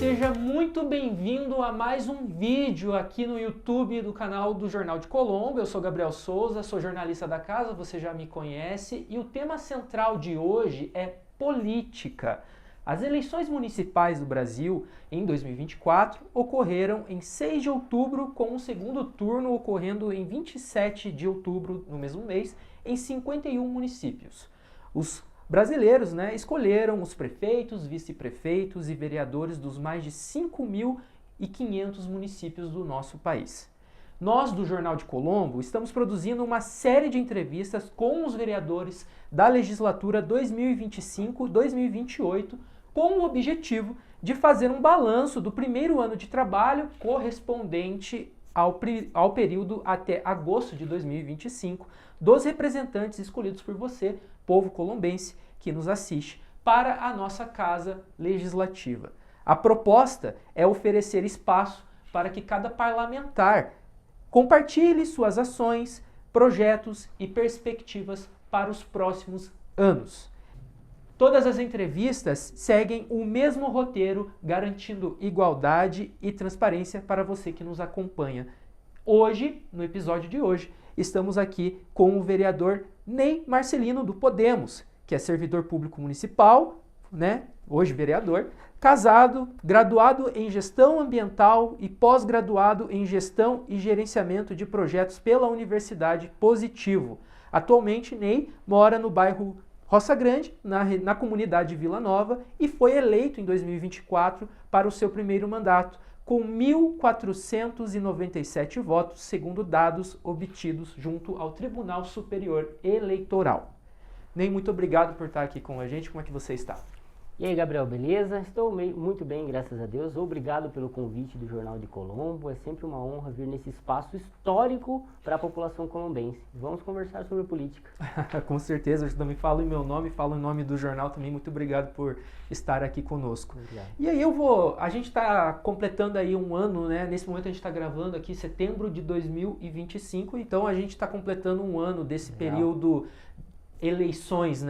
Seja muito bem-vindo a mais um vídeo aqui no YouTube do canal do Jornal de Colombo. Eu sou Gabriel Souza, sou jornalista da casa, você já me conhece, e o tema central de hoje é política. As eleições municipais do Brasil em 2024 ocorreram em 6 de outubro, com o segundo turno ocorrendo em 27 de outubro, no mesmo mês, em 51 municípios. Os brasileiros, escolheram os prefeitos, vice-prefeitos e vereadores dos mais de 5.500 municípios do nosso país. Nós, do Jornal de Colombo, estamos produzindo uma série de entrevistas com os vereadores da legislatura 2025-2028, com o objetivo de fazer um balanço do primeiro ano de trabalho correspondente ao período até agosto de 2025 dos representantes escolhidos por você, povo colombense, que nos assiste, para a nossa casa legislativa. A proposta é oferecer espaço para que cada parlamentar compartilhe suas ações, projetos e perspectivas para os próximos anos. Todas as entrevistas seguem o mesmo roteiro, garantindo igualdade e transparência para você que nos acompanha. Hoje, no episódio de hoje, estamos aqui com o vereador Ney Marcelino, do Podemos, que é servidor público municipal, hoje vereador, casado, graduado em gestão ambiental e pós-graduado em gestão e gerenciamento de projetos pela Universidade Positivo. Atualmente, Ney mora no bairro Roça Grande, na comunidade Vila Nova, e foi eleito em 2024 para o seu primeiro mandato, com 1.497 votos, segundo dados obtidos junto ao Tribunal Superior Eleitoral. Ney, muito obrigado por estar aqui com a gente. Como é que você está? E aí, Gabriel, beleza? Estou muito bem, graças a Deus. Obrigado pelo convite do Jornal de Colombo. É sempre uma honra vir nesse espaço histórico para a população colombense. Vamos conversar sobre política. Com certeza, eu também falo em meu nome, falo em nome do jornal também. Muito obrigado por estar aqui conosco. Obrigado. E aí a gente está completando aí um ano, nesse momento a gente está gravando aqui setembro de 2025, então a gente está completando um ano desse período eleições,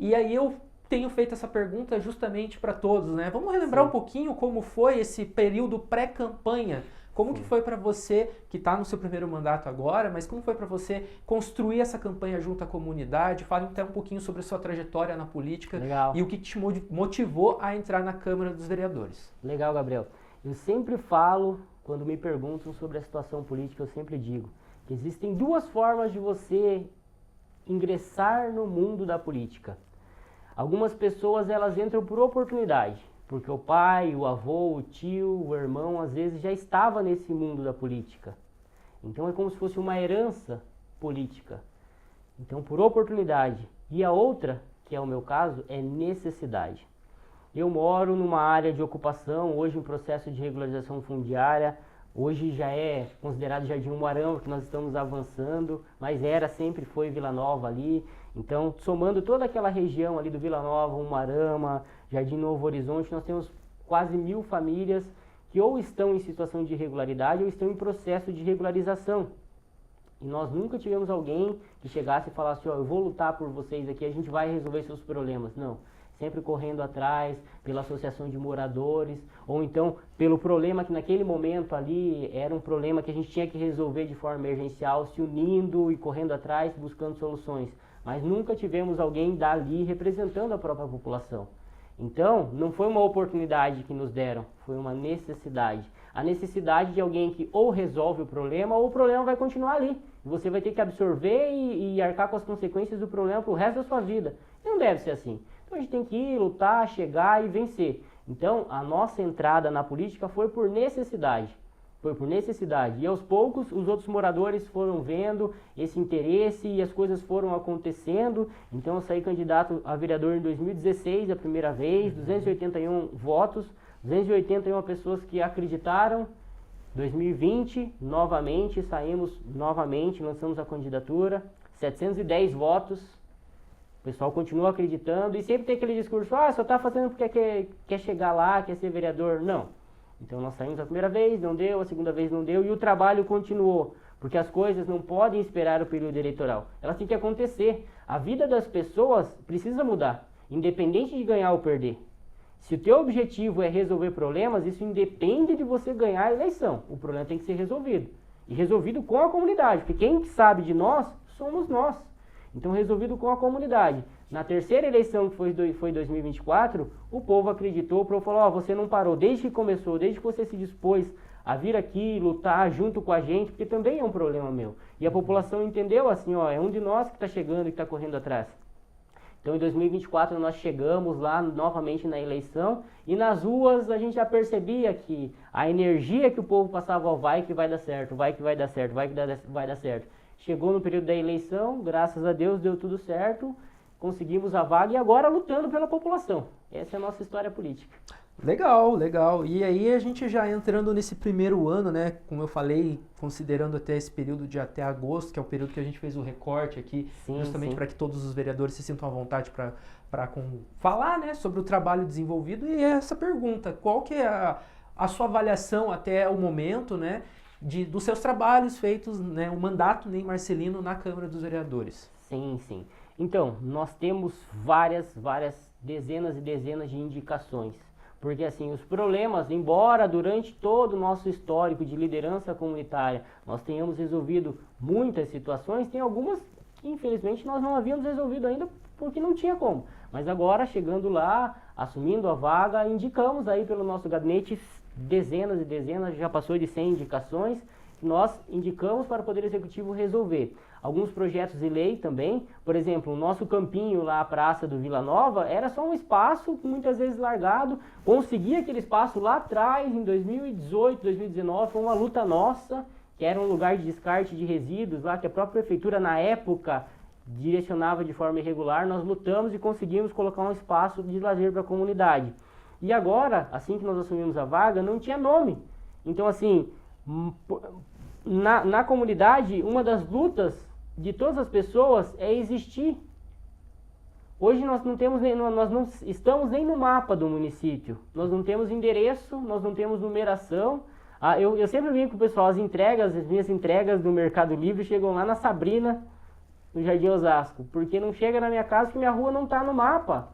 E aí eu tenho feito essa pergunta justamente para todos, Vamos relembrar um pouquinho como foi esse período pré-campanha. Como que foi para você, que está no seu primeiro mandato agora, mas como foi para você construir essa campanha junto à comunidade? Fale até um pouquinho sobre a sua trajetória na política. Legal. E o que te motivou a entrar na Câmara dos Vereadores. Legal, Gabriel. Eu sempre falo, quando me perguntam sobre a situação política, eu sempre digo que existem duas formas de você ingressar no mundo da política. Algumas pessoas, elas entram por oportunidade, porque o pai, o avô, o tio, o irmão, às vezes já estava nesse mundo da política. Então é como se fosse uma herança política. Então, por oportunidade. E a outra, que é o meu caso, é necessidade. Eu moro numa área de ocupação, hoje em processo de regularização fundiária. Hoje já é considerado Jardim Umuarama, que nós estamos avançando, mas sempre foi Vila Nova ali. Então, somando toda aquela região ali do Vila Nova, Umuarama, Jardim Novo Horizonte, nós temos quase 1.000 famílias que ou estão em situação de irregularidade ou estão em processo de regularização. E nós nunca tivemos alguém que chegasse e falasse, eu vou lutar por vocês aqui, a gente vai resolver seus problemas. Não. Sempre correndo atrás pela associação de moradores, ou então pelo problema que naquele momento ali era um problema que a gente tinha que resolver de forma emergencial, se unindo e correndo atrás, buscando soluções. Mas nunca tivemos alguém dali representando a própria população. Então, não foi uma oportunidade que nos deram, foi uma necessidade. A necessidade de alguém que ou resolve o problema, ou o problema vai continuar ali. Você vai ter que absorver e arcar com as consequências do problema para o resto da sua vida. E não deve ser assim. Então a gente tem que ir, lutar, chegar e vencer. Então a nossa entrada na política foi por necessidade. Foi por necessidade. E aos poucos os outros moradores foram vendo esse interesse e as coisas foram acontecendo. Então eu saí candidato a vereador em 2016, a primeira vez, 281 votos, 281 pessoas que acreditaram. 2020, novamente, saímos novamente, lançamos a candidatura, 710 votos. O pessoal continua acreditando e sempre tem aquele discurso, só está fazendo porque quer chegar lá, quer ser vereador. Não. Então nós saímos a primeira vez, não deu, a segunda vez não deu e o trabalho continuou. Porque as coisas não podem esperar o período eleitoral. Elas têm que acontecer. A vida das pessoas precisa mudar, independente de ganhar ou perder. Se o teu objetivo é resolver problemas, isso independe de você ganhar a eleição. O problema tem que ser resolvido. E resolvido com a comunidade, porque quem sabe de nós, somos nós. Então, resolvido com a comunidade. Na terceira eleição, que foi em 2024, o povo acreditou, o povo falou, você não parou desde que começou, desde que você se dispôs a vir aqui, lutar junto com a gente, porque também é um problema meu. E a população entendeu assim, é um de nós que está chegando e que está correndo atrás. Então, em 2024, nós chegamos lá novamente na eleição e nas ruas a gente já percebia que a energia que o povo passava, vai que vai dar certo, vai que vai dar certo, vai que vai dar certo. Chegou no período da eleição, graças a Deus deu tudo certo, conseguimos a vaga e agora lutando pela população. Essa é a nossa história política. Legal, legal. E aí a gente já entrando nesse primeiro ano, né, como eu falei, considerando até esse período de até agosto, que é o período que a gente fez o recorte aqui, justamente para que todos os vereadores se sintam à vontade para falar, né, sobre o trabalho desenvolvido. E essa pergunta, qual que é a sua avaliação até o momento, né, dos seus trabalhos feitos, né, o mandato Ney Marcelino na Câmara dos Vereadores? Sim. Então, nós temos várias dezenas e dezenas de indicações. Porque assim, os problemas, embora durante todo o nosso histórico de liderança comunitária nós tenhamos resolvido muitas situações, tem algumas que infelizmente nós não havíamos resolvido ainda porque não tinha como. Mas agora, chegando lá, assumindo a vaga, indicamos aí pelo nosso gabinete dezenas e dezenas, já passou de 100 indicações, nós indicamos para o Poder Executivo resolver. Alguns projetos de lei também, por exemplo, o nosso campinho lá, a Praça do Vila Nova, era só um espaço muitas vezes largado. Conseguir aquele espaço lá atrás, em 2018, 2019, foi uma luta nossa, que era um lugar de descarte de resíduos lá, que a própria prefeitura na época direcionava de forma irregular. Nós lutamos e conseguimos colocar um espaço de lazer para a comunidade. E agora, assim que nós assumimos a vaga, não tinha nome. Então assim, na comunidade, uma das lutas de todas as pessoas é existir. Hoje nós não estamos nem no mapa do município. Nós não temos endereço, nós não temos numeração. Eu sempre brinco com o pessoal, as minhas entregas do Mercado Livre chegam lá na Sabrina, no Jardim Osasco, porque não chega na minha casa porque minha rua não está no mapa.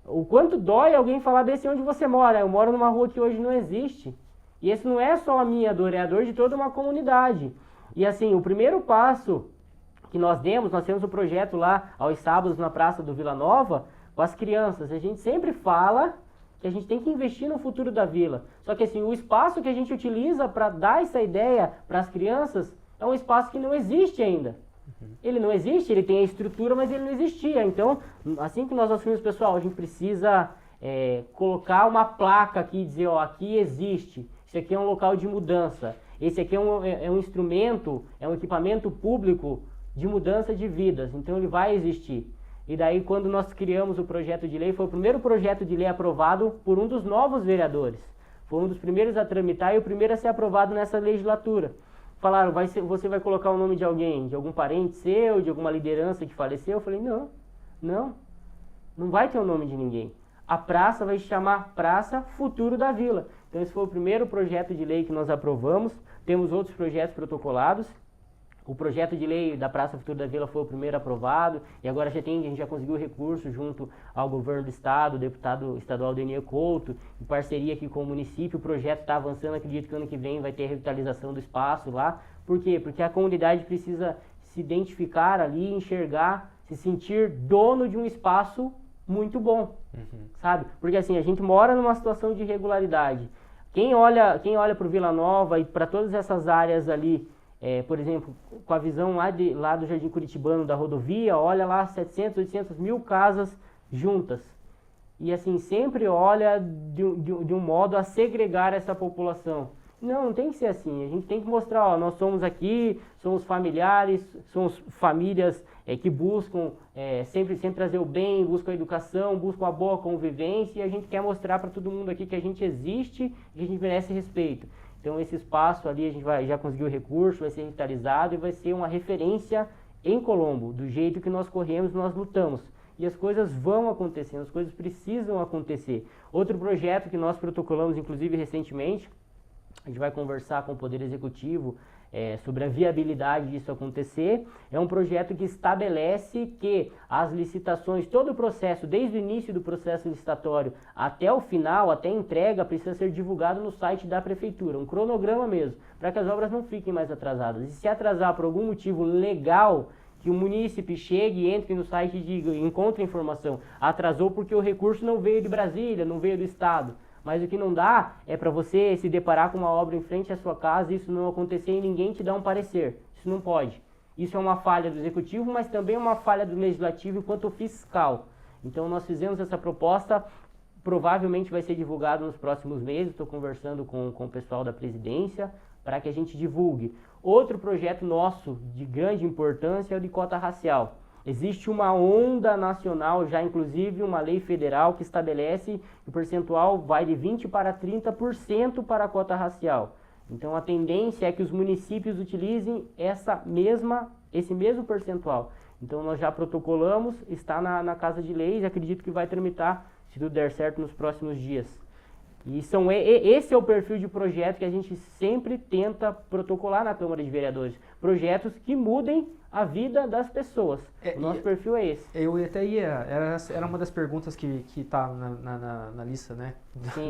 O quanto dói alguém falar desse onde você mora. Eu moro numa rua que hoje não existe. E esse não é só a minha dor, é a dor de toda uma comunidade. E assim, o primeiro passo que nós temos o projeto lá aos sábados na Praça do Vila Nova, com as crianças. A gente sempre fala que a gente tem que investir no futuro da vila. Só que assim, o espaço que a gente utiliza para dar essa ideia para as crianças é um espaço que não existe ainda. Ele não existe, ele tem a estrutura, mas ele não existia. Então, assim que nós assumimos, pessoal, a gente precisa colocar uma placa aqui e dizer, aqui existe. Isso aqui é um local de mudança. Esse aqui é um instrumento, é um equipamento público de mudança de vidas. Então ele vai existir. E daí quando nós criamos o projeto de lei, foi o primeiro projeto de lei aprovado por um dos novos vereadores. Foi um dos primeiros a tramitar e o primeiro a ser aprovado nessa legislatura. Falaram, você vai colocar o nome de alguém, de algum parente seu, de alguma liderança que faleceu? Eu falei, não vai ter o nome de ninguém. A praça vai se chamar Praça Futuro da Vila. Então esse foi o primeiro projeto de lei que nós aprovamos. Temos outros projetos protocolados. O projeto de lei da Praça Futuro da Vila foi o primeiro aprovado. E agora a gente já conseguiu recurso junto ao governo do estado, o deputado estadual Denier Couto, em parceria aqui com o município. O projeto está avançando, acredito que ano que vem vai ter a revitalização do espaço lá. Por quê? Porque a comunidade precisa se identificar ali, enxergar, se sentir dono de um espaço muito bom, sabe? Porque assim, a gente mora numa situação de irregularidade. Quem olha para o Vila Nova e para todas essas áreas ali, por exemplo, com a visão lá do Jardim Curitibano, da rodovia, olha lá 700, 800 mil casas juntas. E assim, sempre olha de um modo a segregar essa população. Não tem que ser assim. A gente tem que mostrar, nós somos aqui, somos familiares, somos famílias que buscam sempre trazer o bem, buscam a educação, buscam a boa convivência, e a gente quer mostrar para todo mundo aqui que a gente existe e que a gente merece respeito. Então esse espaço ali a gente já conseguiu recurso, vai ser revitalizado e vai ser uma referência em Colombo, do jeito que nós corremos, nós lutamos. E as coisas vão acontecendo, as coisas precisam acontecer. Outro projeto que nós protocolamos, inclusive recentemente, a gente vai conversar com o Poder Executivo sobre a viabilidade disso acontecer. É um projeto que estabelece que as licitações, todo o processo, desde o início do processo licitatório até o final, até a entrega, precisa ser divulgado no site da prefeitura, um cronograma mesmo, para que as obras não fiquem mais atrasadas. E se atrasar por algum motivo legal, que o munícipe chegue, entre no site e diga, encontre informação, atrasou porque o recurso não veio de Brasília, não veio do Estado. Mas o que não dá é para você se deparar com uma obra em frente à sua casa e isso não acontecer e ninguém te dá um parecer. Isso não pode. Isso é uma falha do Executivo, mas também é uma falha do Legislativo enquanto fiscal. Então nós fizemos essa proposta, provavelmente vai ser divulgado nos próximos meses, estou conversando com o pessoal da presidência para que a gente divulgue. Outro projeto nosso de grande importância é o de cota racial. Existe uma onda nacional, já inclusive uma lei federal que estabelece que o percentual vai de 20% para 30% para a cota racial. Então a tendência é que os municípios utilizem esse mesmo percentual. Então nós já protocolamos, está na Casa de Leis, acredito que vai tramitar, se tudo der certo, nos próximos dias. E esse é o perfil de projeto que a gente sempre tenta protocolar na Câmara de Vereadores. Projetos que mudem a vida das pessoas. O nosso perfil é esse. Eu até era uma das perguntas que está na lista, né?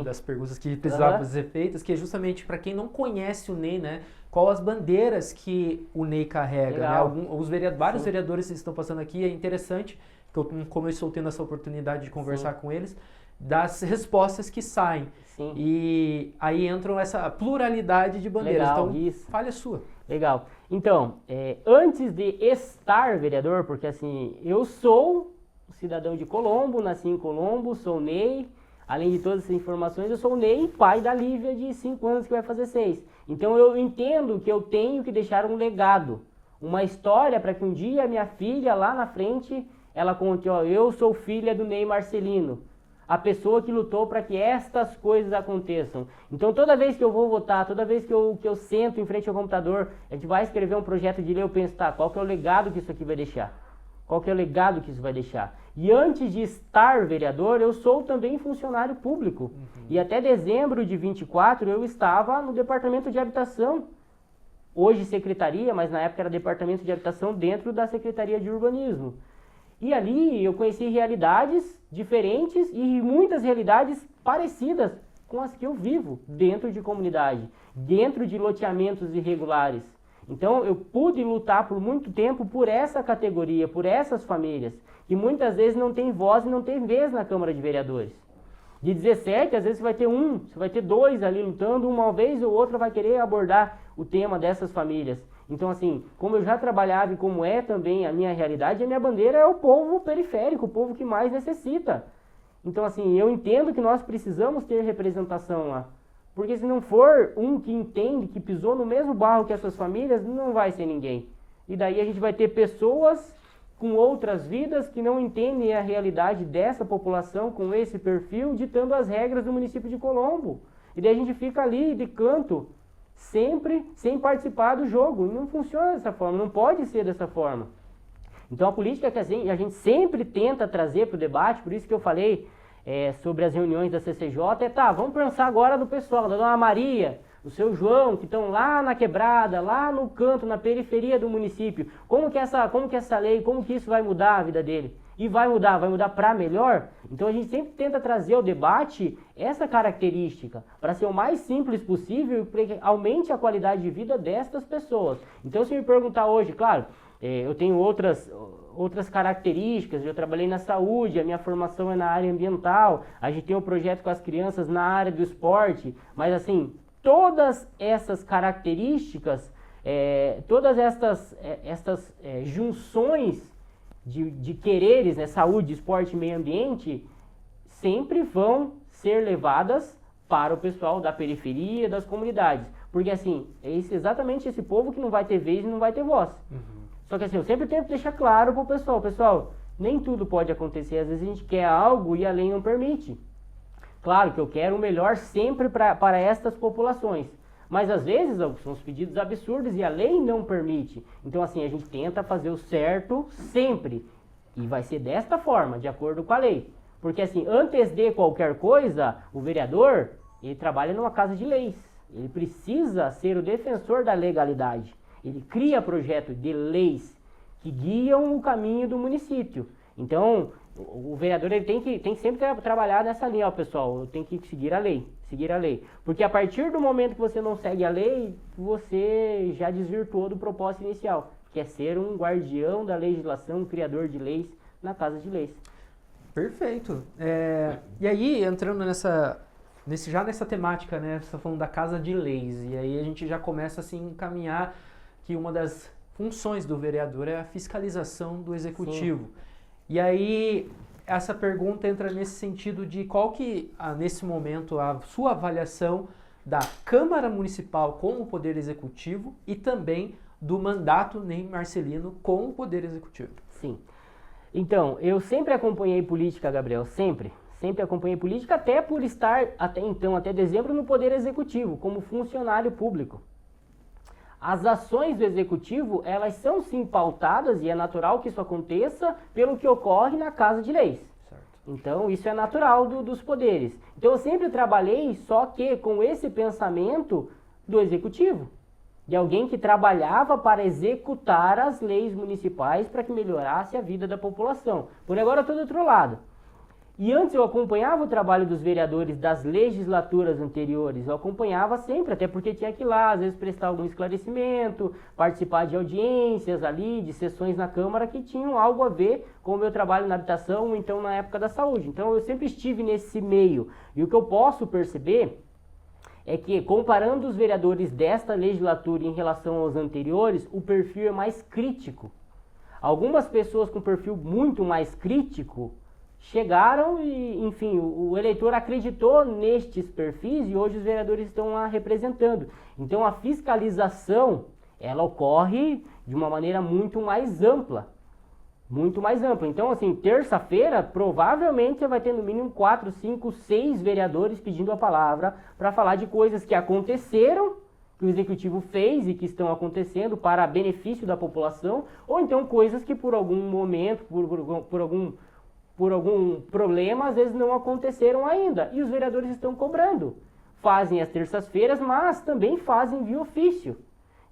Das perguntas que precisavam ser feitas, que é justamente para quem não conhece o Ney, né? Qual as bandeiras que o Ney carrega, né? Vários vereadores estão passando aqui, é interessante, como eu estou tendo essa oportunidade de conversar com eles, das respostas que saem. Sim. E aí entram essa pluralidade de bandeiras. Legal, então, isso. falha sua. Legal. Então, antes de estar vereador, porque assim, eu sou cidadão de Colombo, nasci em Colombo, sou Ney, além de todas essas informações, eu sou o Ney, pai da Lívia de 5 anos que vai fazer 6. Então eu entendo que eu tenho que deixar um legado, uma história para que um dia a minha filha lá na frente, ela conte, ó, eu sou filha do Ney Marcelino, a pessoa que lutou para que estas coisas aconteçam. Então toda vez que eu vou votar, toda vez que eu sento em frente ao computador, a gente vai escrever um projeto de lei, eu penso, tá, qual que é o legado que isso aqui vai deixar? Qual que é o legado que isso vai deixar? E antes de estar vereador, eu sou também funcionário público. E até dezembro de 24 eu estava no Departamento de Habitação. Hoje Secretaria, mas na época era Departamento de Habitação dentro da Secretaria de Urbanismo. E ali eu conheci realidades diferentes e muitas realidades parecidas com as que eu vivo dentro de comunidade, dentro de loteamentos irregulares. Então eu pude lutar por muito tempo por essa categoria, por essas famílias, que muitas vezes não tem voz e não tem vez na Câmara de Vereadores. De 17, às vezes você vai ter você vai ter 2 ali lutando, uma vez ou outra vai querer abordar o tema dessas famílias. Então, assim, como eu já trabalhava e como é também a minha realidade, a minha bandeira é o povo periférico, o povo que mais necessita. Então, assim, eu entendo que nós precisamos ter representação lá. Porque se não for um que entende, que pisou no mesmo barro que essas famílias, não vai ser ninguém. E daí a gente vai ter pessoas com outras vidas que não entendem a realidade dessa população, com esse perfil, ditando as regras do município de Colombo. E daí a gente fica ali de canto, sempre sem participar do jogo. Não funciona dessa forma, não pode ser dessa forma. Então a política que a gente sempre tenta trazer para o debate, por isso que eu falei sobre as reuniões da CCJ, vamos pensar agora no pessoal, da Dona Maria, do seu João, que estão lá na quebrada, lá no canto, na periferia do município. Como que essa lei, como que isso vai mudar a vida dele? E vai mudar para melhor? Então a gente sempre tenta trazer ao debate essa característica, para ser o mais simples possível e para que aumente a qualidade de vida destas pessoas. Então se me perguntar hoje, claro, eu tenho outras características, eu trabalhei na saúde, a minha formação é na área ambiental, a gente tem um projeto com as crianças na área do esporte, mas assim, todas essas características, todas estas junções de quereres, né, saúde, esporte e meio ambiente, sempre vão ser levadas para o pessoal da periferia, das comunidades. Porque assim, é exatamente esse povo que não vai ter vez e não vai ter voz. Só que assim, eu sempre tento deixar claro para o pessoal, nem tudo pode acontecer, às vezes a gente quer algo e a lei não permite. Claro que eu quero o melhor sempre para estas populações, mas às vezes são os pedidos absurdos e a lei não permite. Então assim, a gente tenta fazer o certo sempre, e vai ser desta forma, de acordo com a lei. Porque assim, antes de qualquer coisa, o vereador, ele trabalha numa casa de leis. Ele precisa ser o defensor da legalidade. Ele cria projetos de leis que guiam o caminho do município. Então, o vereador ele tem que sempre trabalhar nessa linha, ó, pessoal, tem que seguir a lei. Porque a partir do momento que você não segue a lei, você já desvirtuou do propósito inicial, que é ser um guardião da legislação, um criador de leis na Casa de Leis. Perfeito. E aí, entrando nessa temática, né, você tá falando da Casa de Leis, e aí a gente já começa assim, a encaminhar que uma das funções do vereador é a fiscalização do executivo. Sim. E aí, essa pergunta entra nesse sentido de qual que, nesse momento, a sua avaliação da Câmara Municipal com o Poder Executivo e também do mandato Ney Marcelino com o Poder Executivo. Sim. Então, eu sempre acompanhei política, Gabriel, sempre acompanhei política, até por estar, até dezembro, no Poder Executivo, como funcionário público. As ações do Executivo, elas são sim pautadas, e é natural que isso aconteça, pelo que ocorre na Casa de Leis. Certo. Então, isso é natural dos poderes. Então, eu sempre trabalhei, só que com esse pensamento do Executivo, de alguém que trabalhava para executar as leis municipais para que melhorasse a vida da população. Por agora, eu estou do outro lado. E antes eu acompanhava o trabalho dos vereadores das legislaturas anteriores, eu acompanhava sempre, até porque tinha que ir lá, às vezes prestar algum esclarecimento, participar de audiências ali, de sessões na Câmara que tinham algo a ver com o meu trabalho na habitação, ou então na época da saúde. Então eu sempre estive nesse meio. E o que eu posso perceber é que, comparando os vereadores desta legislatura em relação aos anteriores, o perfil é mais crítico. Algumas pessoas com perfil muito mais crítico chegaram e, enfim, o eleitor acreditou nestes perfis e hoje os vereadores estão lá representando. Então a fiscalização, ela ocorre de uma maneira muito mais ampla. Muito mais ampla. Então, assim, terça-feira, provavelmente você vai ter no mínimo 4, 5, 6 vereadores pedindo a palavra para falar de coisas que aconteceram, que o Executivo fez e que estão acontecendo para benefício da população, ou então coisas que por algum momento, por algum problema, às vezes não aconteceram ainda. E os vereadores estão cobrando. Fazem as terças-feiras, mas também fazem via ofício.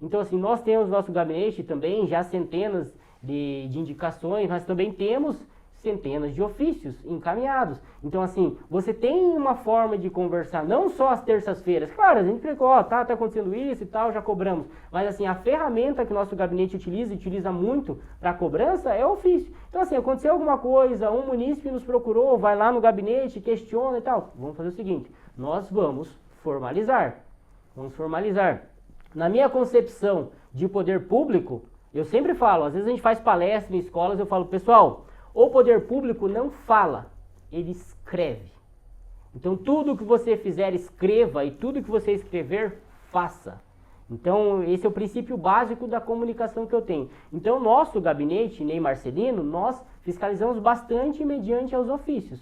Então, assim, nós temos nosso gabinete também, já centenas de indicações, mas também temos centenas de ofícios encaminhados. Então, assim, você tem uma forma de conversar, não só às terças-feiras. Claro, a gente explicou, ó, tá acontecendo isso e tal, já cobramos. Mas, assim, a ferramenta que o nosso gabinete utiliza muito para cobrança é o ofício. Então, assim, aconteceu alguma coisa, um munícipe nos procurou, vai lá no gabinete, questiona e tal. Vamos fazer o seguinte, nós vamos formalizar. Na minha concepção de poder público, eu sempre falo, às vezes a gente faz palestra em escolas, eu falo, pessoal, o poder público não fala, ele escreve. Então, tudo que você fizer, escreva, e tudo que você escrever, faça. Então, esse é o princípio básico da comunicação que eu tenho. Então, nosso gabinete, Ney Marcelino, nós fiscalizamos bastante mediante aos ofícios.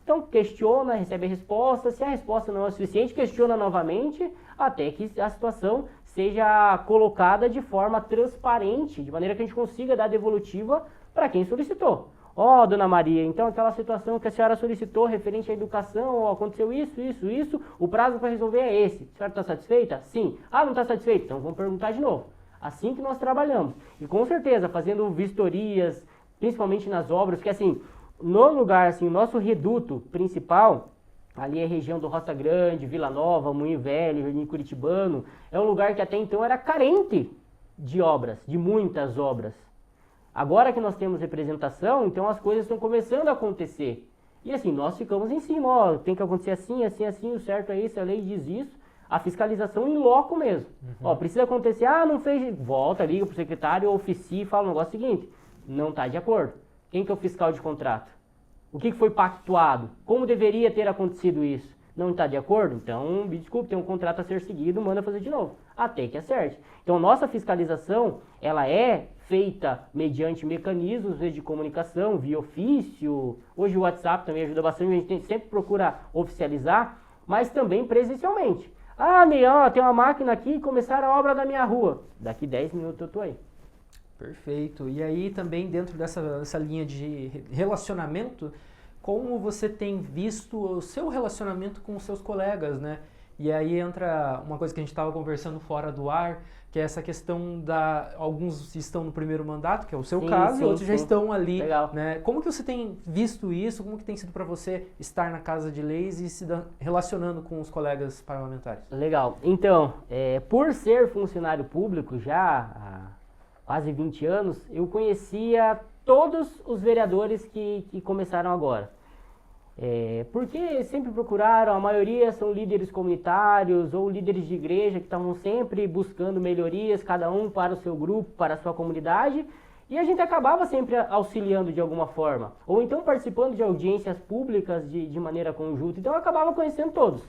Então, questiona, recebe a resposta, se a resposta não é suficiente, questiona novamente, até que a situação seja colocada de forma transparente, de maneira que a gente consiga dar devolutiva para quem solicitou. Ó, dona Maria, então aquela situação que a senhora solicitou referente à educação, ó, aconteceu isso, o prazo para resolver é esse. A senhora está satisfeita? Sim. Ah, não está satisfeita? Então vamos perguntar de novo. Assim que nós trabalhamos. E com certeza, fazendo vistorias, principalmente nas obras, porque assim, no lugar, assim, o nosso reduto principal, ali é a região do Roça Grande, Vila Nova, Moinho Velho, Jardim Curitibano, é um lugar que até então era carente de obras, de muitas obras. Agora que nós temos representação, então as coisas estão começando a acontecer. E assim, nós ficamos em cima, ó, tem que acontecer assim, assim, assim, o certo é isso, a lei diz isso. A fiscalização em loco mesmo. Ó, precisa acontecer, não fez, volta, liga pro secretário, oficia e fala o negócio seguinte, não está de acordo. Quem que é o fiscal de contrato? O que foi pactuado? Como deveria ter acontecido isso? Não está de acordo? Então, me desculpe, tem um contrato a ser seguido, manda fazer de novo, até que acerte. Então, nossa fiscalização, ela é feita mediante mecanismos de comunicação, via ofício, hoje o WhatsApp também ajuda bastante, a gente sempre procura oficializar, mas também presencialmente. Ah, Neão, tem uma máquina aqui, começaram a obra da minha rua. Daqui 10 minutos eu tô aí. Perfeito. E aí também dentro dessa linha de relacionamento, como você tem visto o seu relacionamento com os seus colegas, né? E aí entra uma coisa que a gente estava conversando fora do ar, que é essa questão alguns estão no primeiro mandato, que é o seu caso, e outros já estão ali. Legal. Né? Como que você tem visto isso? Como que tem sido para você estar na Casa de Leis e se relacionando com os colegas parlamentares? Legal. Então, por ser funcionário público já há quase 20 anos, eu conhecia todos os vereadores que começaram agora. Porque sempre procuraram, a maioria são líderes comunitários ou líderes de igreja que estavam sempre buscando melhorias, cada um para o seu grupo, para a sua comunidade, e a gente acabava sempre auxiliando de alguma forma, ou então participando de audiências públicas de maneira conjunta, então eu acabava conhecendo todos.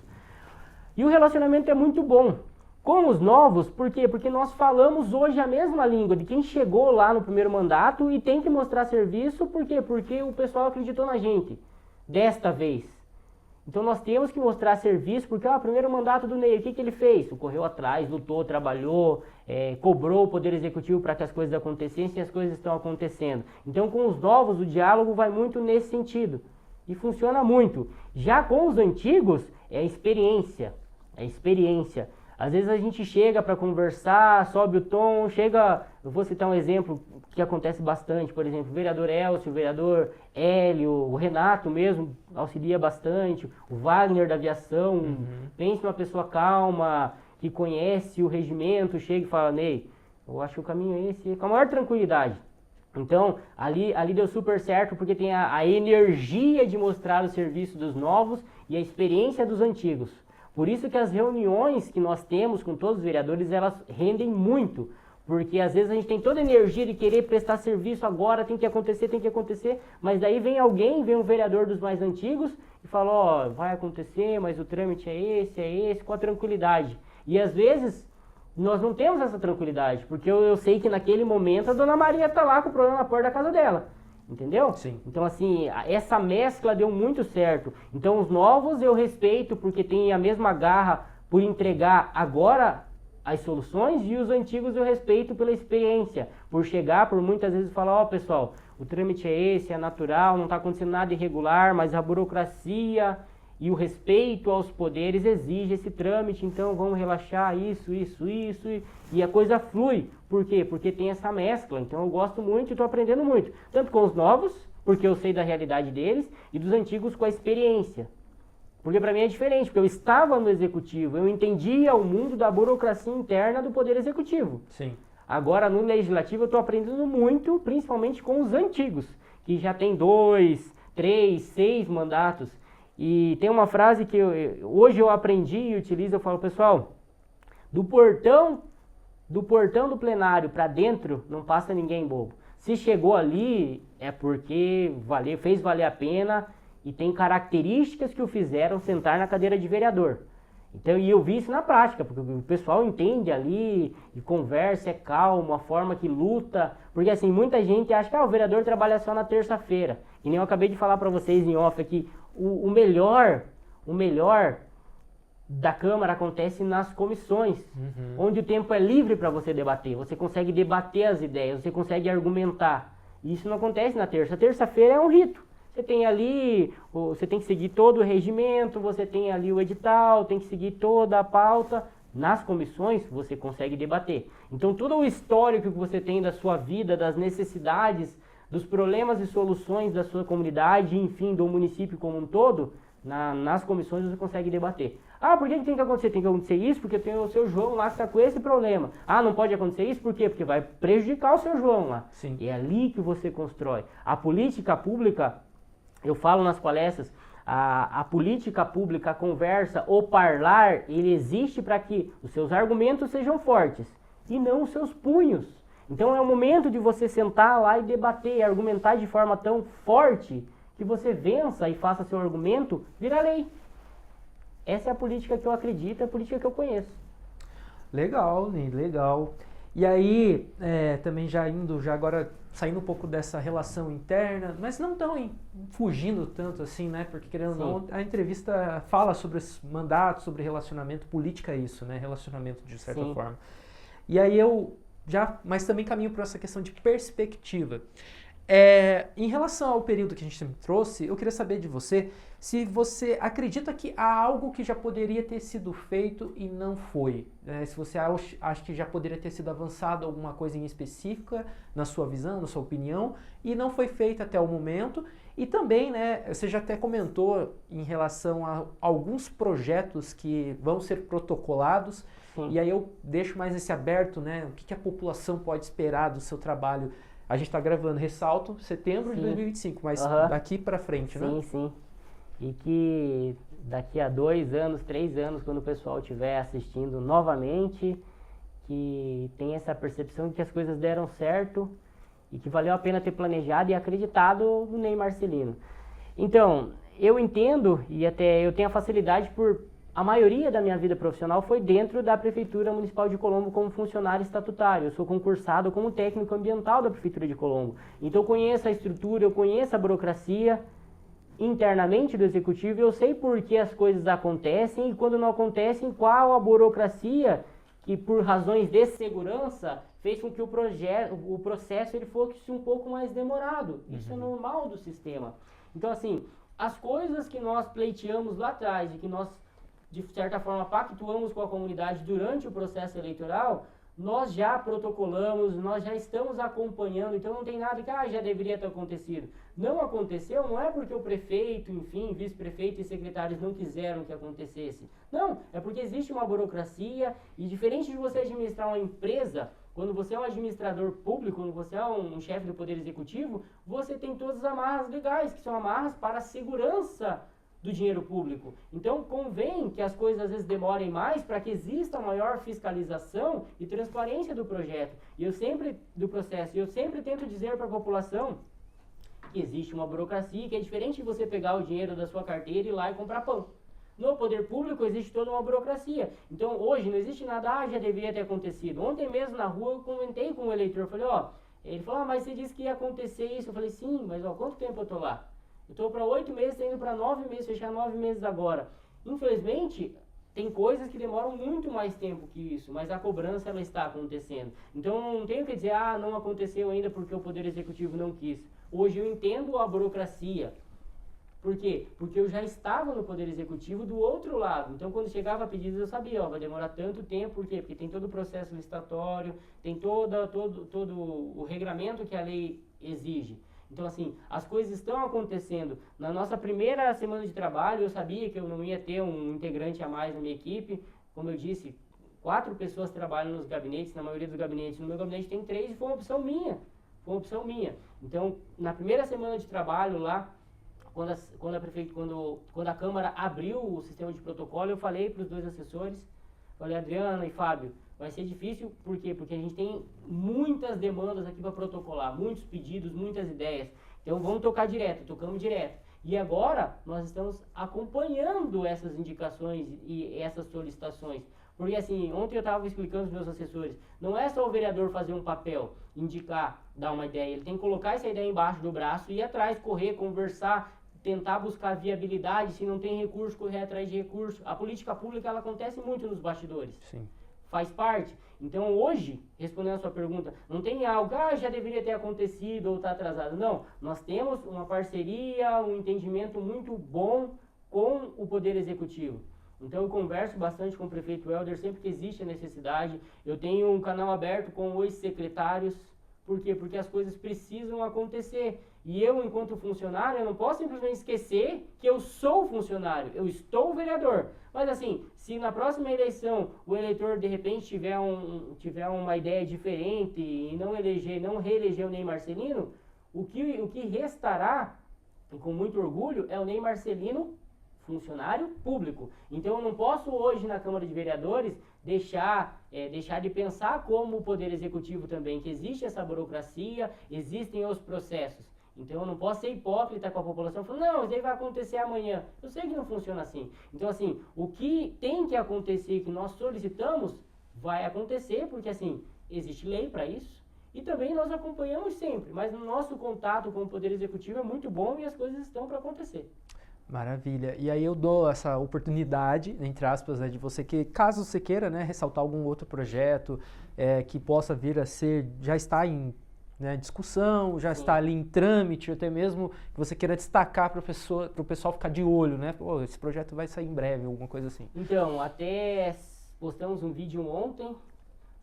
E o relacionamento é muito bom. Com os novos, por quê? Porque nós falamos hoje a mesma língua de quem chegou lá no primeiro mandato e tem que mostrar serviço, por quê? Porque o pessoal acreditou na gente. Desta vez. Então nós temos que mostrar serviço, porque o primeiro mandato do Ney, o que ele fez? Correu atrás, lutou, trabalhou, cobrou o Poder Executivo para que as coisas acontecessem e as coisas estão acontecendo. Então com os novos o diálogo vai muito nesse sentido e funciona muito. Já com os antigos é experiência, Às vezes a gente chega para conversar, sobe o tom, eu vou citar um exemplo que acontece bastante, por exemplo, o vereador Elcio, o vereador Hélio, o Renato mesmo auxilia bastante, o Wagner da aviação, pense numa pessoa calma, que conhece o regimento, chega e fala, Ney, eu acho que o caminho é esse, com a maior tranquilidade. Então, ali deu super certo, porque tem a energia de mostrar o serviço dos novos e a experiência dos antigos. Por isso que as reuniões que nós temos com todos os vereadores, elas rendem muito. Porque às vezes a gente tem toda a energia de querer prestar serviço agora, tem que acontecer, mas daí vem um vereador dos mais antigos e fala, vai acontecer, mas o trâmite é esse, com a tranquilidade. E às vezes nós não temos essa tranquilidade, porque eu sei que naquele momento a dona Maria está lá com o problema na porta da casa dela. Entendeu? Sim. Então, assim, essa mescla deu muito certo. Então, os novos eu respeito porque tem a mesma garra por entregar agora as soluções, e os antigos eu respeito pela experiência, por chegar, por muitas vezes falar, pessoal, o trâmite é esse, é natural, não está acontecendo nada irregular, mas a burocracia e o respeito aos poderes exige esse trâmite, então vamos relaxar isso, e a coisa flui. Por quê? Porque tem essa mescla, então eu gosto muito e estou aprendendo muito, tanto com os novos, porque eu sei da realidade deles, e dos antigos com a experiência. Porque para mim é diferente, porque eu estava no executivo, eu entendia o mundo da burocracia interna do Poder Executivo. Sim. Agora no legislativo eu estou aprendendo muito, principalmente com os antigos, que já tem 2, 3, 6 mandatos. E tem uma frase que hoje eu aprendi e utilizo, eu falo, pessoal, do portão do plenário para dentro não passa ninguém bobo. Se chegou ali é porque fez valer a pena e tem características que o fizeram sentar na cadeira de vereador. Então, e eu vi isso na prática, porque o pessoal entende ali, e conversa, é calmo, a forma que luta, porque assim, muita gente acha que o vereador trabalha só na terça-feira. E nem eu acabei de falar para vocês em off aqui, o melhor da Câmara acontece nas comissões, onde o tempo é livre para você debater, você consegue debater as ideias, você consegue argumentar. E isso não acontece na terça. Terça-feira é um rito. Você tem ali, você tem que seguir todo o regimento, você tem ali o edital, tem que seguir toda a pauta. Nas comissões você consegue debater. Então todo o histórico que você tem da sua vida, das necessidades, dos problemas e soluções da sua comunidade, enfim, do município como um todo, nas comissões você consegue debater. Por que tem que acontecer? Tem que acontecer isso porque tem o seu João lá que está com esse problema. Não pode acontecer isso por quê? Porque vai prejudicar o seu João lá. Sim. É ali que você constrói. A política pública, eu falo nas palestras, a política pública, a conversa, o parlar, ele existe para que os seus argumentos sejam fortes e não os seus punhos. Então é o momento de você sentar lá e debater, e argumentar de forma tão forte que você vença e faça seu argumento virar lei. Essa é a política que eu acredito, é a política que eu conheço. Legal, Ney, legal. E aí, também agora saindo um pouco dessa relação interna, mas não tão fugindo tanto assim, né? Porque querendo ou não, a entrevista fala sobre esse mandato, sobre relacionamento, política é isso, né? Relacionamento de certa forma. E aí mas também caminho para essa questão de perspectiva. Em relação ao período que a gente sempre trouxe, eu queria saber de você se você acredita que há algo que já poderia ter sido feito e não foi. Se você acha que já poderia ter sido avançado alguma coisa em específica, na sua visão, na sua opinião, e não foi feito até o momento. E também, né, você já até comentou em relação a alguns projetos que vão ser protocolados. Sim. E aí eu deixo mais esse aberto, né? O que a população pode esperar do seu trabalho? A gente está gravando, ressalto, setembro de 2025, mas daqui para frente, né? Sim, sim. E que daqui a 2 anos, 3 anos, quando o pessoal estiver assistindo novamente, que tem essa percepção de que as coisas deram certo e que valeu a pena ter planejado e acreditado no Ney Marcelino. Então, eu entendo e até eu tenho a facilidade por... A maioria da minha vida profissional foi dentro da Prefeitura Municipal de Colombo como funcionário estatutário. Eu sou concursado como técnico ambiental da Prefeitura de Colombo. Então eu conheço a estrutura, eu conheço a burocracia internamente do Executivo, eu sei por que as coisas acontecem e quando não acontecem, qual a burocracia que por razões de segurança fez com que o processo ele fosse um pouco mais demorado. Isso é normal do sistema. Então assim, as coisas que nós pleiteamos lá atrás e que nós de certa forma pactuamos com a comunidade durante o processo eleitoral, nós já protocolamos, nós já estamos acompanhando, então não tem nada que já deveria ter acontecido. Não aconteceu, não é porque o prefeito, enfim, vice-prefeito e secretários não quiseram que acontecesse. Não, é porque existe uma burocracia e diferente de você administrar uma empresa, quando você é um administrador público, quando você é um chefe do Poder Executivo, você tem todas as amarras legais, que são amarras para a segurança do dinheiro público. Então, convém que as coisas às vezes demorem mais para que exista maior fiscalização e transparência do projeto. E eu sempre tento dizer para a população que existe uma burocracia, que é diferente de você pegar o dinheiro da sua carteira e ir lá e comprar pão. No poder público existe toda uma burocracia. Então, hoje não existe nada, já deveria ter acontecido. Ontem mesmo na rua eu comentei com o eleitor, falei, ele falou, mas você disse que ia acontecer isso. Eu falei, sim, mas quanto tempo eu tô lá? Eu estou para 8 meses, estou indo para 9 meses, fechar 9 meses agora. Infelizmente, tem coisas que demoram muito mais tempo que isso, mas a cobrança ela está acontecendo. Então, não tenho que dizer, não aconteceu ainda porque o Poder Executivo não quis. Hoje eu entendo a burocracia. Por quê? Porque eu já estava no Poder Executivo do outro lado. Então, quando chegava pedidos, eu sabia, vai demorar tanto tempo. Por quê? Porque tem todo o processo licitatório, tem todo o regramento que a lei exige. Então, assim, as coisas estão acontecendo. Na nossa primeira semana de trabalho, eu sabia que eu não ia ter um integrante a mais na minha equipe. Como eu disse, 4 pessoas trabalham nos gabinetes, na maioria dos gabinetes. No meu gabinete tem 3 e foi uma opção minha. Então, na primeira semana de trabalho lá, quando a Câmara abriu o sistema de protocolo, eu falei para os 2 assessores, falei, Adriana e Fábio, vai ser difícil, por quê? Porque a gente tem muitas demandas aqui para protocolar, muitos pedidos, muitas ideias. Então vamos tocar direto, tocamos direto. E agora nós estamos acompanhando essas indicações e essas solicitações. Porque assim, ontem eu estava explicando aos meus assessores, não é só o vereador fazer um papel, indicar, dar uma ideia, ele tem que colocar essa ideia embaixo do braço, ir atrás, correr, conversar, tentar buscar viabilidade, se não tem recurso, correr atrás de recurso. A política pública ela acontece muito nos bastidores. Sim. Faz parte. Então hoje, respondendo a sua pergunta, não tem algo, já deveria ter acontecido ou está atrasado. Não, nós temos uma parceria, um entendimento muito bom com o Poder Executivo. Então eu converso bastante com o prefeito Helder sempre que existe a necessidade. Eu tenho um canal aberto com os secretários. Por quê? Porque as coisas precisam acontecer. E eu, enquanto funcionário, eu não posso simplesmente esquecer que eu sou funcionário, eu estou vereador. Mas assim, se na próxima eleição o eleitor de repente tiver uma ideia diferente e não reeleger o Ney Marcelino, o que restará, e com muito orgulho, é o Ney Marcelino funcionário público. Então eu não posso hoje na Câmara de Vereadores deixar de pensar como o Poder Executivo também, que existe essa burocracia, existem os processos. Então eu não posso ser hipócrita com a população, falando, não, isso aí vai acontecer amanhã. Eu sei que não funciona assim. Então assim, o que tem que acontecer, que nós solicitamos, vai acontecer, porque assim, existe lei para isso. E também nós acompanhamos sempre, mas o nosso contato com o Poder Executivo é muito bom e as coisas estão para acontecer. Maravilha. E aí eu dou essa oportunidade, entre aspas, de você que, caso você queira, ressaltar algum outro projeto que possa vir a ser, já está né, discussão, já Sim. está ali em trâmite, até mesmo que você queira destacar para o pessoal ficar de olho, né? Pô, esse projeto vai sair em breve, alguma coisa assim. Então, até postamos um vídeo ontem,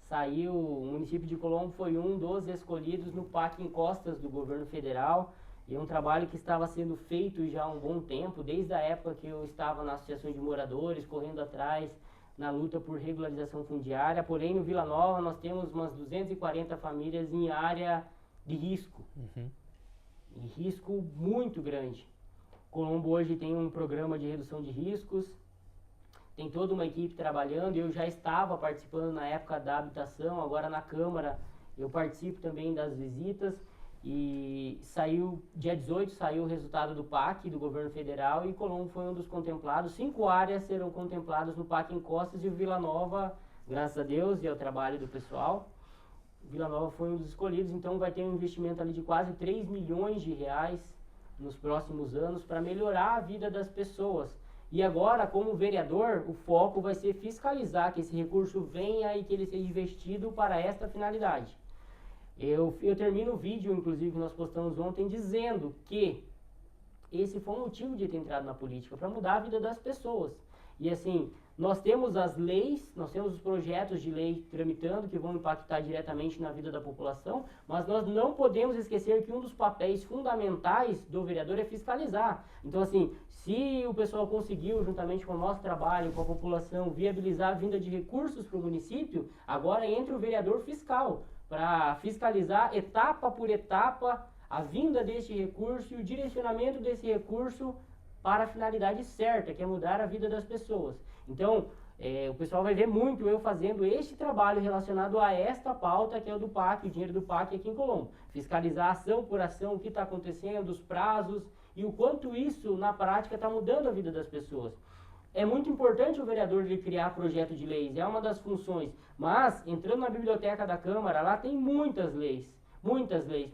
saiu, o município de Colombo foi um dos escolhidos no PAC Encostas do governo federal, e é um trabalho que estava sendo feito já há um bom tempo, desde a época que eu estava na associação de moradores, correndo atrás na luta por regularização fundiária. Porém, no Vila Nova nós temos umas 240 famílias em área de risco, e risco muito grande. Colombo hoje tem um programa de redução de riscos, tem toda uma equipe trabalhando. Eu já estava participando na época da habitação, agora na Câmara eu participo também das visitas, e saiu, dia 18 saiu o resultado do PAC do governo federal, e Colombo foi um dos contemplados. 5 áreas serão contempladas no PAC Encostas, e o Vila Nova, graças a Deus e ao trabalho do pessoal, Vila Nova foi um dos escolhidos. Então vai ter um investimento ali de quase 3 milhões de reais nos próximos anos para melhorar a vida das pessoas. E agora, como vereador, o foco vai ser fiscalizar que esse recurso venha e que ele seja investido para esta finalidade. Eu termino o vídeo, inclusive, que nós postamos ontem, dizendo que esse foi o motivo de ter entrado na política, para mudar a vida das pessoas. E assim, nós temos as leis, nós temos os projetos de lei tramitando que vão impactar diretamente na vida da população, mas nós não podemos esquecer que um dos papéis fundamentais do vereador é fiscalizar. Então assim, se o pessoal conseguiu, juntamente com o nosso trabalho, com a população, viabilizar a vinda de recursos para o município, agora entra o vereador fiscal, para fiscalizar etapa por etapa a vinda desse recurso e o direcionamento desse recurso para a finalidade certa, que é mudar a vida das pessoas. Então, o pessoal vai ver muito eu fazendo este trabalho relacionado a esta pauta, que é o do PAC, o dinheiro do PAC aqui em Colombo. Fiscalizar ação por ação, o que está acontecendo, os prazos e o quanto isso, na prática, está mudando a vida das pessoas. É muito importante o vereador ele criar projeto de leis, é uma das funções, mas entrando na biblioteca da Câmara, lá tem muitas leis, muitas leis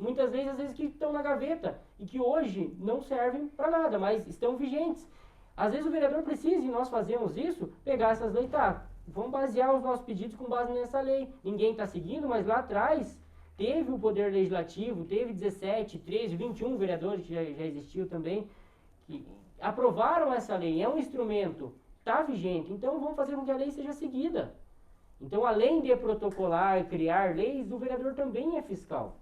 às vezes que estão na gaveta e que hoje não servem para nada, mas estão vigentes. Às vezes o vereador precisa, e nós fazemos isso, pegar essas leis, tá, vamos basear os nossos pedidos com base nessa lei. Ninguém está seguindo, mas lá atrás teve o Poder Legislativo, teve 17, 13, 21 vereadores, que já existiu também, que aprovaram essa lei, é um instrumento, está vigente, então vamos fazer com que a lei seja seguida. Então, além de protocolar e criar leis, o vereador também é fiscal.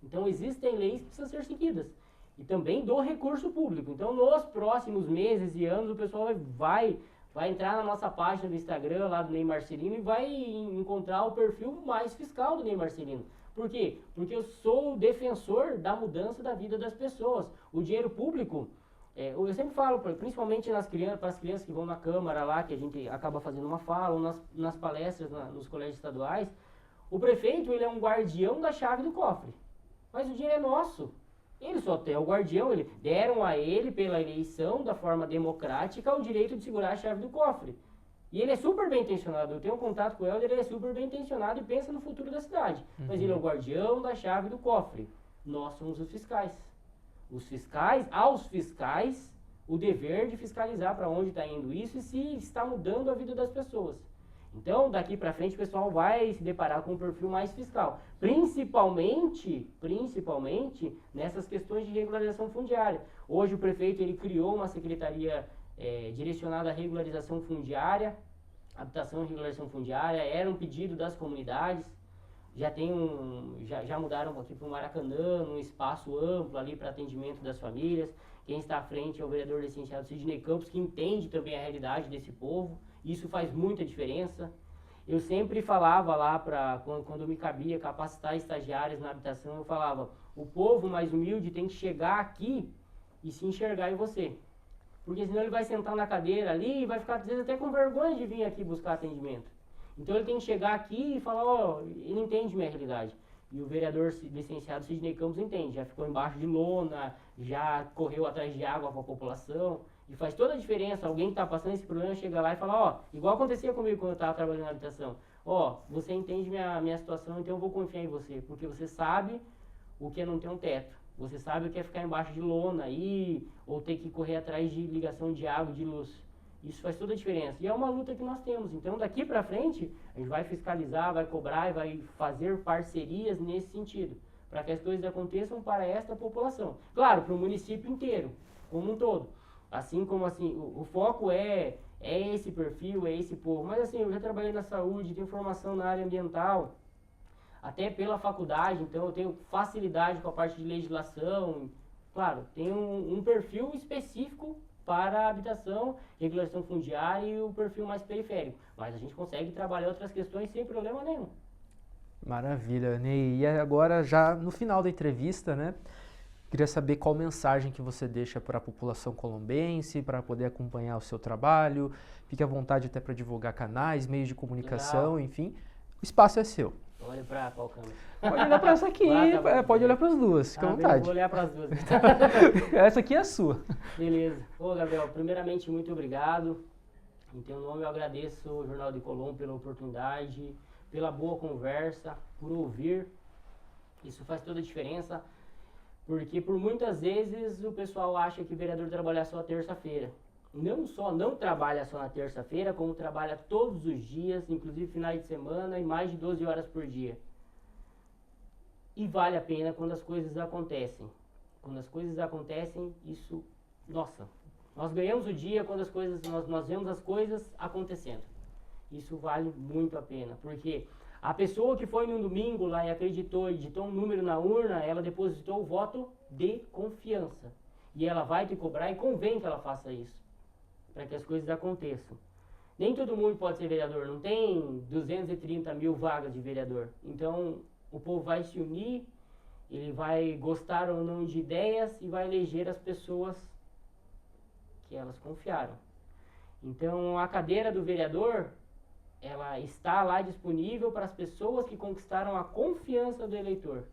Então, existem leis que precisam ser seguidas. E também do recurso público. Então, nos próximos meses e anos, o pessoal vai entrar na nossa página do Instagram, lá do Ney Marcelino, e vai encontrar o perfil mais fiscal do Ney Marcelino. Por quê? Porque eu sou o defensor da mudança da vida das pessoas. O dinheiro público, eu sempre falo, principalmente para as crianças que vão na Câmara lá, que a gente acaba fazendo uma fala, ou nas palestras nos colégios estaduais, o prefeito ele é um guardião da chave do cofre. Mas o dinheiro é nosso. Ele só é o guardião, deram a ele, pela eleição, da forma democrática, o direito de segurar a chave do cofre. E ele é super bem intencionado. Eu tenho um contato com ele é super bem intencionado e pensa no futuro da cidade. Mas ele é o guardião da chave do cofre. Nós somos os fiscais. Aos fiscais, o dever de fiscalizar para onde está indo isso e se está mudando a vida das pessoas. Então, daqui para frente, o pessoal vai se deparar com um perfil mais fiscal. Principalmente nessas questões de regularização fundiária. Hoje o prefeito ele criou uma secretaria direcionada à regularização fundiária, habitação e regularização fundiária, era um pedido das comunidades. Já mudaram aqui para o Maracanã, um espaço amplo ali para atendimento das famílias. Quem está à frente é o vereador licenciado Sidney Campos, que entende também a realidade desse povo. Isso faz muita diferença. Eu sempre falava lá, quando me cabia capacitar estagiários na habitação, eu falava, o povo mais humilde tem que chegar aqui e se enxergar em você. Porque senão ele vai sentar na cadeira ali e vai ficar, às vezes, até com vergonha de vir aqui buscar atendimento. Então ele tem que chegar aqui e falar, ele entende minha realidade. E o vereador licenciado Sidney Campos entende, já ficou embaixo de lona, já correu atrás de água para a população. E faz toda a diferença, alguém que está passando esse problema chega lá e fala, igual acontecia comigo quando eu estava trabalhando na habitação. Você entende minha situação, então eu vou confiar em você, porque você sabe o que é não ter um teto. Você sabe o que é ficar embaixo de lona aí, ou ter que correr atrás de ligação de água, de luz. Isso faz toda a diferença. E é uma luta que nós temos. Então, daqui para frente, a gente vai fiscalizar, vai cobrar e vai fazer parcerias nesse sentido. para que as coisas aconteçam para esta população. Claro, para o município inteiro, como um todo. Assim como assim, o foco é esse perfil, é esse povo. Mas assim, eu já trabalhei na saúde, tenho formação na área ambiental, até pela faculdade, então eu tenho facilidade com a parte de legislação. Claro, tem um perfil específico para a habitação, regulação fundiária e o perfil mais periférico. Mas a gente consegue trabalhar outras questões sem problema nenhum. Maravilha, Ney. E agora, já no final da entrevista, né? Queria saber qual mensagem que você deixa para a população colombense, para poder acompanhar o seu trabalho. Fique à vontade até para divulgar canais, meios de comunicação, Legal. Enfim. O espaço é seu. Olha para qual câmera? Pode olhar para essa aqui, pode olhar para as duas, fica à vontade. Vou olhar para as duas. Essa aqui é a sua. Beleza. Ô, Gabriel, primeiramente, muito obrigado. Em teu nome, eu agradeço o Jornal de Colombo pela oportunidade, pela boa conversa, por ouvir. Isso faz toda a diferença, porque por muitas vezes o pessoal acha que o vereador trabalha só terça-feira. Não trabalha só na terça-feira, como trabalha todos os dias, inclusive finais de semana e mais de 12 horas por dia. E vale a pena quando as coisas acontecem. Quando as coisas acontecem, isso, nossa, nós ganhamos o dia quando as coisas, nós vemos as coisas acontecendo. Isso vale muito a pena, porque a pessoa que foi no domingo lá e acreditou e digitou um número na urna, ela depositou o voto de confiança. E ela vai te cobrar e convém que ela faça isso, para que as coisas aconteçam. Nem todo mundo pode ser vereador, não tem 230 mil vagas de vereador. Então, o povo vai se unir, ele vai gostar ou não de ideias e vai eleger as pessoas que elas confiaram. Então, a cadeira do vereador, ela está lá disponível para as pessoas que conquistaram a confiança do eleitor.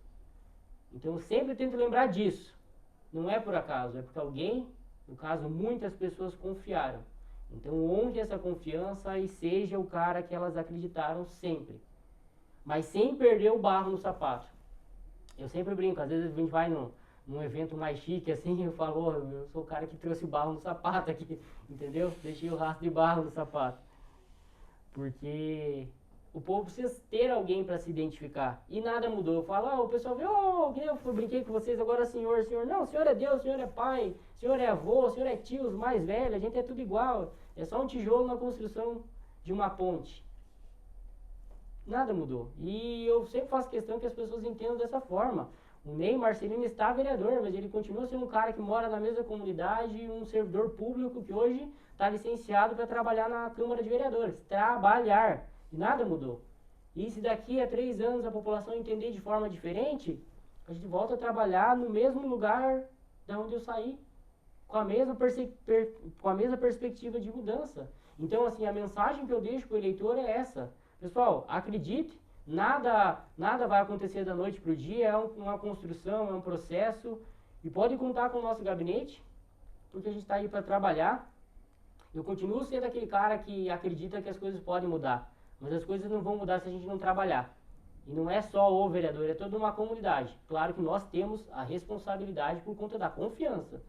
Então, eu sempre tento lembrar disso. Não é por acaso, é porque alguém, no caso, muitas pessoas confiaram. Então, honre essa confiança e seja o cara que elas acreditaram sempre. Mas sem perder o barro no sapato. Eu sempre brinco, às vezes a gente vai num evento mais chique, assim, eu falo, eu sou o cara que trouxe o barro no sapato aqui, entendeu? Deixei o rastro de barro no sapato. Porque o povo precisa ter alguém para se identificar. E nada mudou. Eu falo, o pessoal vê, eu brinquei com vocês, agora senhor. Não, o senhor é Deus, o senhor é pai, o senhor é avô, o senhor é tio, os mais velhos, a gente é tudo igual. É só um tijolo na construção de uma ponte. Nada mudou. E eu sempre faço questão que as pessoas entendam dessa forma. O Ney Marcelino está vereador, mas ele continua sendo um cara que mora na mesma comunidade, um servidor público que hoje está licenciado para trabalhar na Câmara de Vereadores. Trabalhar. E nada mudou. E se daqui a 3 anos a população entender de forma diferente, a gente volta a trabalhar no mesmo lugar da onde eu saí, com a mesma perspectiva de mudança. Então, assim, a mensagem que eu deixo para o eleitor é essa. Pessoal, acredite, nada vai acontecer da noite para o dia, é uma construção, é um processo, e pode contar com o nosso gabinete, porque a gente está aí para trabalhar. Eu continuo sendo aquele cara que acredita que as coisas podem mudar, mas as coisas não vão mudar se a gente não trabalhar. E não é só o vereador, é toda uma comunidade. Claro que nós temos a responsabilidade por conta da confiança,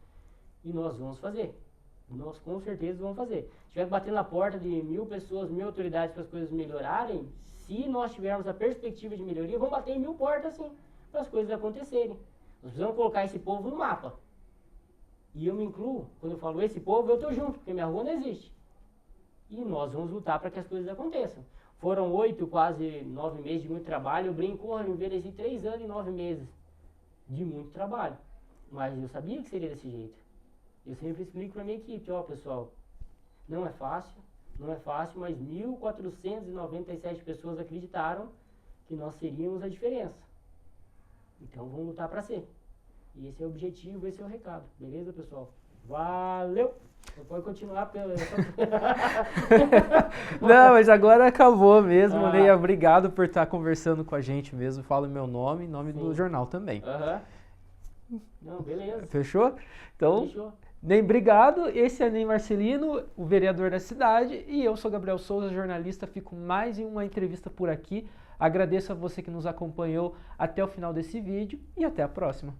e nós vamos fazer. Nós com certeza vamos fazer. Se tiver que bater na porta de 1000 pessoas, 1000 autoridades para as coisas melhorarem, se nós tivermos a perspectiva de melhoria, vamos bater em 1000 portas sim, para as coisas acontecerem. Nós precisamos colocar esse povo no mapa. E eu me incluo, quando eu falo esse povo, eu estou junto, porque minha rua não existe. E nós vamos lutar para que as coisas aconteçam. Foram 8, quase 9 meses de muito trabalho. Eu brinco, eu envelheci 3 anos e 9 meses de muito trabalho. Mas eu sabia que seria desse jeito. Eu sempre explico para a minha equipe, pessoal, não é fácil, mas 1.497 pessoas acreditaram que nós seríamos a diferença. Então vamos lutar para ser. E esse é o objetivo, esse é o recado. Beleza, pessoal? Valeu! Pode continuar pelo... Não, mas agora acabou mesmo, Ney. Obrigado por estar conversando com a gente mesmo. Falo meu nome, nome do jornal também. Não, beleza. Fechou? Então, Fechou. Ney, obrigado. Esse é Ney Marcelino, o vereador da cidade, e eu sou Gabriel Souza, jornalista. Fico mais em uma entrevista por aqui. Agradeço a você que nos acompanhou até o final desse vídeo e até a próxima.